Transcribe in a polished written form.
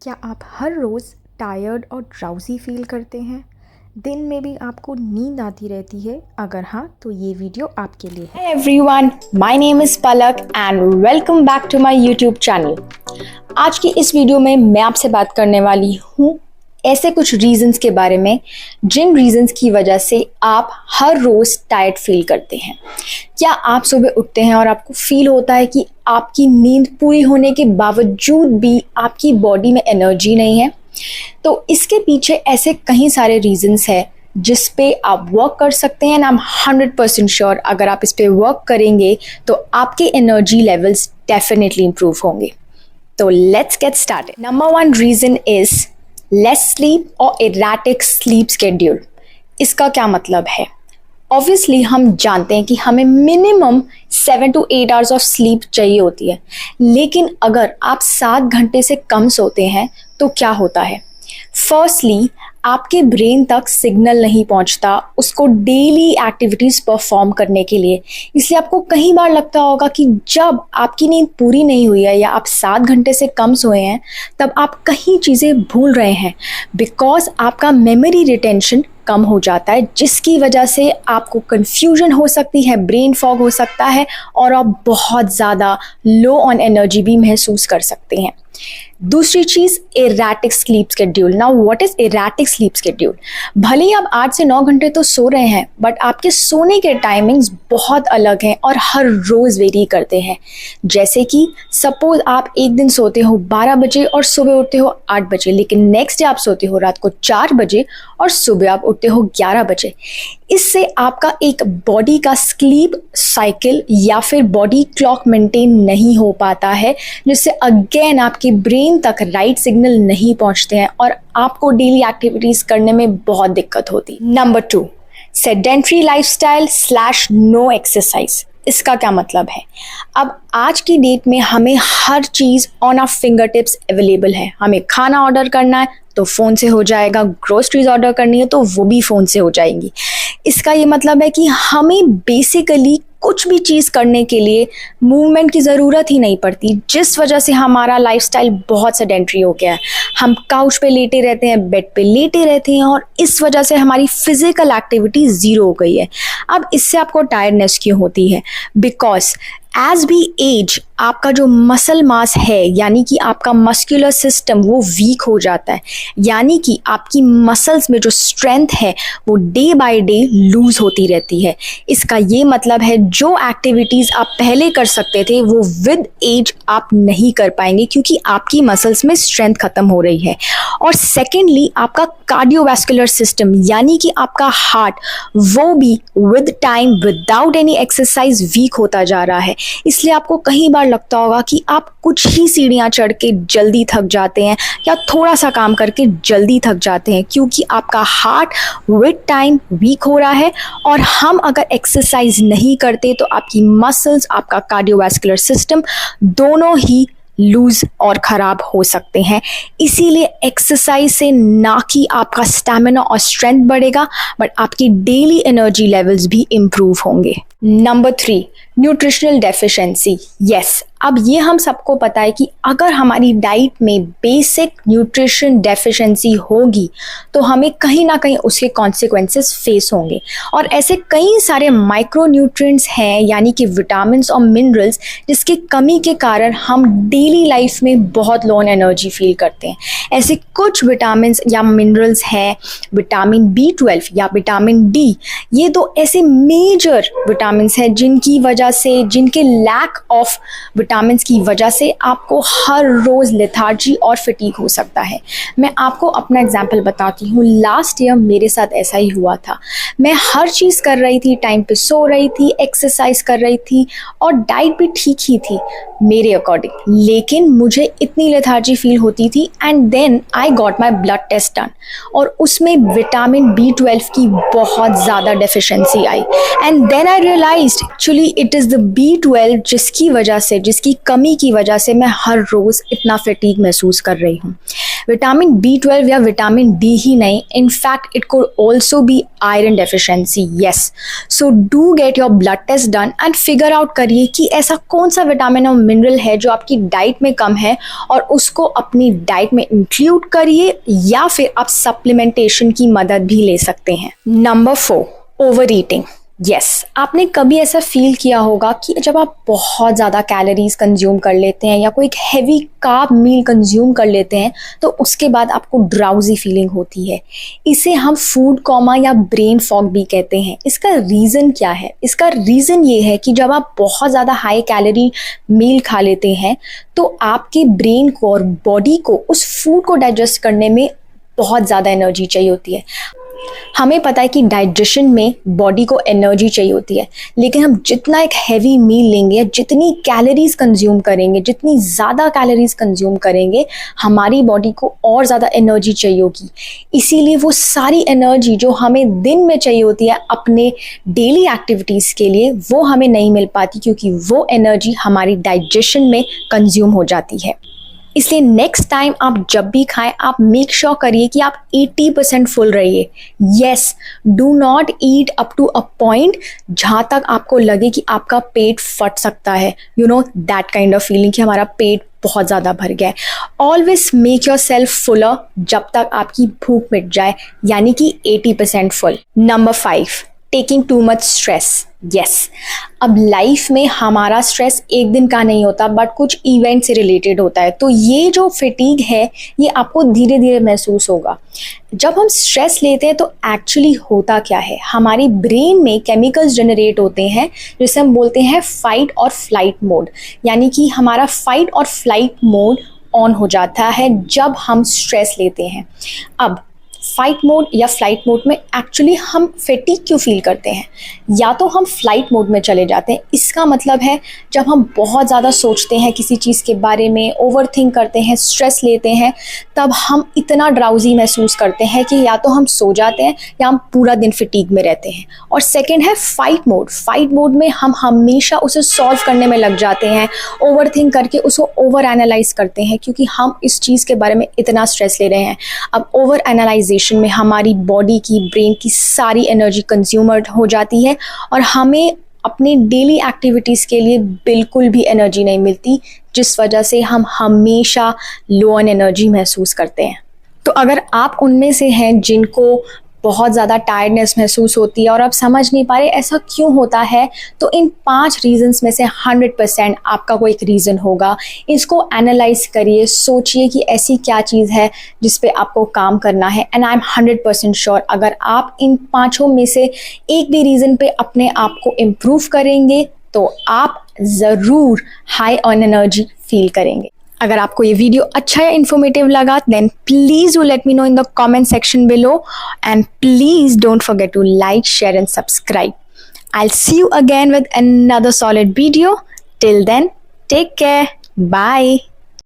क्या आप हर रोज़ टायर्ड और ड्राउजी फील करते हैं? दिन में भी आपको नींद आती रहती है? अगर हाँ, तो ये वीडियो आपके लिए है। Hi everyone, my name is Palak and welcome back to my YouTube channel. आज की इस वीडियो में मैं आपसे बात करने वाली हूँ ऐसे कुछ रीजंस के बारे में जिन रीजंस की वजह से आप हर रोज टायर्ड फील करते हैं। क्या आप सुबह उठते हैं और आपको फील होता है कि आपकी नींद पूरी होने के बावजूद भी आपकी बॉडी में एनर्जी नहीं है? तो इसके पीछे ऐसे कई सारे रीजंस हैं जिस पे आप वर्क कर सकते हैं। I'm 100% श्योर अगर आप इस पे वर्क करेंगे तो आपके एनर्जी लेवल्स डेफिनेटली इंप्रूव होंगे। तो let's get started. Number 1 reason is less sleep और इरेटिक स्लीप शेड्यूल। इसका क्या मतलब है? ऑब्वियसली हम जानते हैं कि हमें minimum 7 to 8 hours of sleep चाहिए होती है, लेकिन अगर आप 7 घंटे से कम सोते हैं तो क्या होता है? फर्स्टली आपके ब्रेन तक सिग्नल नहीं पहुंचता उसको डेली एक्टिविटीज़ परफॉर्म करने के लिए। इसलिए आपको कई बार लगता होगा कि जब आपकी नींद पूरी नहीं हुई है या आप 7 घंटे से कम सोए हैं तब आप कई चीज़ें भूल रहे हैं, बिकॉज आपका मेमोरी रिटेंशन कम हो जाता है, जिसकी वजह से आपको कन्फ्यूजन हो सकती है, ब्रेन फॉग हो सकता है और आप बहुत ज़्यादा लो ऑन एनर्जी भी महसूस कर सकते हैं। दूसरी चीज, erratic sleep schedule. Now what is erratic sleep schedule? भले ही आप 8 से 9 घंटे तो सो रहे हैं, बट आपके सोने के टाइमिंग्स बहुत अलग हैं और हर रोज वेरी करते हैं। जैसे कि सपोज आप एक दिन सोते हो 12 बजे और सुबह उठते हो 8 बजे, लेकिन नेक्स्ट डे आप सोते हो रात को 4 बजे और सुबह आप उठते हो 11 बजे। इससे आपका एक बॉडी का स्लीप साइकिल या फिर बॉडी क्लॉक मेंटेन नहीं हो पाता है, जिससे अगेन आपके ब्रेन तक राइट सिग्नल नहीं पहुंचते हैं और आपको डेली एक्टिविटीज करने में बहुत दिक्कत होती। Number 2, sedentary lifestyle / no exercise. इसका क्या मतलब है? अब आज की डेट में हमें हर चीज़ on our finger tips available है। हमें खाना ऑर्डर करना है तो फ़ोन से हो जाएगा, ग्रोसरीज ऑर्डर करनी है तो वो भी फ़ोन से हो जाएंगी। इसका ये मतलब है कि हमें बेसिकली कुछ भी चीज़ करने के लिए मूवमेंट की ज़रूरत ही नहीं पड़ती, जिस वजह से हमारा लाइफस्टाइल बहुत सेडेंटरी हो गया है। हम काउच पे लेटे रहते हैं, बेड पे लेटे रहते हैं और इस वजह से हमारी फिजिकल एक्टिविटी ज़ीरो हो गई है। अब इससे आपको टायर्डनेस क्यों होती है? बिकॉज एज भी एज आपका जो मसल मास है यानी कि आपका मस्कुलर सिस्टम वो वीक हो जाता है, यानी कि आपकी मसल्स में जो स्ट्रेंथ है वो डे बाय डे लूज होती रहती है। इसका ये मतलब है जो एक्टिविटीज़ आप पहले कर सकते थे वो विद एज आप नहीं कर पाएंगे क्योंकि आपकी मसल्स में स्ट्रेंथ खत्म हो रही है। और सेकेंडली आपका कार्डियोवैस्कुलर सिस्टम यानी कि आपका हार्ट वो भी with time without any exercise weak होता जा रहा है। इसलिए आपको कई बार लगता होगा कि आप कुछ ही सीढ़ियाँ चढ़ के जल्दी थक जाते हैं या थोड़ा सा काम करके जल्दी थक जाते हैं, क्योंकि आपका हार्ट विद टाइम वीक हो रहा है। और हम अगर एक्सरसाइज नहीं करते तो आपकी मसल्स, आपका कार्डियोवैस्कुलर सिस्टम दोनों ही लूज और ख़राब हो सकते हैं। इसीलिए एक्सरसाइज से ना कि आपका स्टैमिना और स्ट्रेंथ बढ़ेगा, बट आपकी डेली एनर्जी लेवल्स भी इम्प्रूव होंगे। Number 3, nutritional deficiency. यस, अब ये हम सबको पता है कि अगर हमारी डाइट में बेसिक न्यूट्रिशन डेफिशिएंसी होगी तो हमें कहीं ना कहीं उसके कॉन्सिक्वेंसेस फेस होंगे। और ऐसे कई सारे माइक्रो न्यूट्रिएंट्स हैं यानी कि विटामिन्स और मिनरल्स जिसकी कमी के कारण हम डेली लाइफ में बहुत लो एनर्जी फील करते हैं। ऐसे कुछ विटामिन्स या मिनरल्स हैं, विटामिन B12 या विटामिन D। ये दो ऐसे मेजर विटामिन्स हैं जिनकी वजह से, जिनके लैक ऑफ विटामिन्स की वजह से आपको हर रोज़ लेथार्जी और फटीग हो सकता है। मैं आपको अपना एग्जांपल बताती हूँ। लास्ट ईयर मेरे साथ ऐसा ही हुआ था। मैं हर चीज़ कर रही थी, टाइम पे सो रही थी, एक्सरसाइज कर रही थी और डाइट भी ठीक ही थी मेरे अकॉर्डिंग, लेकिन मुझे इतनी लेथार्जी फील होती थी। And then I got my blood test done और उसमें विटामिन B12 की बहुत ज़्यादा डेफिशिएंसी आई। And then I realised actually it is the B12 जिसकी वजह से, जिसकी कमी की वजह से मैं हर रोज़ इतना फटीग महसूस कर रही हूँ। विटामिन B12 या विटामिन D ही नहीं, in fact it could also be iron deficiency. Yes, so do get your blood test done and figure out करिए कि ऐसा कौन सा विटामिन और मिनरल है जो आपकी डाइट में कम है और उसको अपनी डाइट में इंक्लूड करिए, या फिर आप सप्लीमेंटेशन की मदद भी ले सकते हैं। Number 4, over eating. यस, आपने कभी ऐसा फील किया होगा कि जब आप बहुत ज़्यादा कैलोरीज कंज्यूम कर लेते हैं या कोई एक हैवी कार्ब मील कंज्यूम कर लेते हैं तो उसके बाद आपको ड्राउजी फीलिंग होती है। इसे हम फूड कोमा या ब्रेन फॉग भी कहते हैं। इसका रीज़न क्या है? इसका रीज़न ये है कि जब आप बहुत ज़्यादा हाई कैलोरी मील खा लेते हैं तो आपके ब्रेन को और बॉडी को उस फूड को डाइजेस्ट करने में बहुत ज़्यादा एनर्जी चाहिए होती है। हमें पता है कि डाइजेशन में बॉडी को एनर्जी चाहिए होती है, लेकिन हम जितना एक हैवी मील लेंगे, जितनी कैलोरीज कंज्यूम करेंगे, जितनी ज़्यादा कैलोरीज कंज्यूम करेंगे, हमारी बॉडी को और ज़्यादा एनर्जी चाहिए होगी। इसीलिए वो सारी एनर्जी जो हमें दिन में चाहिए होती है अपने डेली एक्टिविटीज़ के लिए, वो हमें नहीं मिल पाती क्योंकि वो एनर्जी हमारी डाइजेशन में कंज्यूम हो जाती है। इसलिए नेक्स्ट टाइम आप जब भी खाएं, आप मेक श्योर करिए कि आप 80% फुल रहिए। Yes, do not eat up to a point जहाँ तक आपको लगे कि आपका पेट फट सकता है। You know that kind of feeling कि हमारा पेट बहुत ज़्यादा भर गया है। Always make your self Fuller जब तक आपकी भूख मिट जाए, यानी कि 80% full. Number 5, taking too much stress. Yes, अब लाइफ में हमारा स्ट्रेस एक दिन का नहीं होता बट कुछ इवेंट से रिलेटेड होता है। तो ये जो फटीग है ये आपको धीरे धीरे महसूस होगा। जब हम स्ट्रेस लेते हैं तो एक्चुअली होता क्या है, हमारी ब्रेन में केमिकल्स जनरेट होते हैं जिसे हम बोलते हैं फाइट और फ्लाइट मोड, यानी कि हमारा फाइट और फ्लाइट मोड ऑन हो जाता है जब हम स्ट्रेस लेते हैं। अब फाइट मोड या फ्लाइट मोड में एक्चुअली हम फटीग क्यों फील करते हैं? या तो हम फ्लाइट मोड में चले जाते हैं। इसका मतलब है जब हम बहुत ज़्यादा सोचते हैं किसी चीज़ के बारे में, ओवर थिंक करते हैं, स्ट्रेस लेते हैं, तब हम इतना ड्राउजी महसूस करते हैं कि या तो हम सो जाते हैं या हम पूरा दिन फटीग में रहते हैं। और सेकेंड है फाइट मोड। फाइट मोड में हम हमेशा उसे सॉल्व करने में लग जाते हैं, ओवर थिंक करके उसको ओवर एनालाइज करते हैं क्योंकि हम इस चीज़ के बारे में इतना स्ट्रेस ले रहे हैं। अब ओवर एनालाइजेशन में हमारी बॉडी की, ब्रेन की सारी एनर्जी कंज्यूमर हो जाती है और हमें अपने डेली एक्टिविटीज़ के लिए बिल्कुल भी एनर्जी नहीं मिलती, जिस वजह से हम हमेशा लो ऑन एनर्जी महसूस करते हैं। तो अगर आप उनमें से हैं जिनको बहुत ज़्यादा टायर्डनेस महसूस होती है और आप समझ नहीं पा रहे ऐसा क्यों होता है, तो इन 5 रीजंस में से 100% आपका कोई एक रीज़न होगा। इसको एनालाइज करिए, सोचिए कि ऐसी क्या चीज़ है जिस पे आपको काम करना है। एंड आई एम 100% श्योर अगर आप इन 5 में से एक भी रीज़न पे अपने आप को इम्प्रूव करेंगे तो आप ज़रूर हाई ऑन एनर्जी फील करेंगे। अगर आपको ये वीडियो अच्छा या इन्फॉर्मेटिव लगा then please do let me know in the comment section below and please don't forget to like, share and subscribe. I'll see you again with another solid video. Till then, take care. Bye.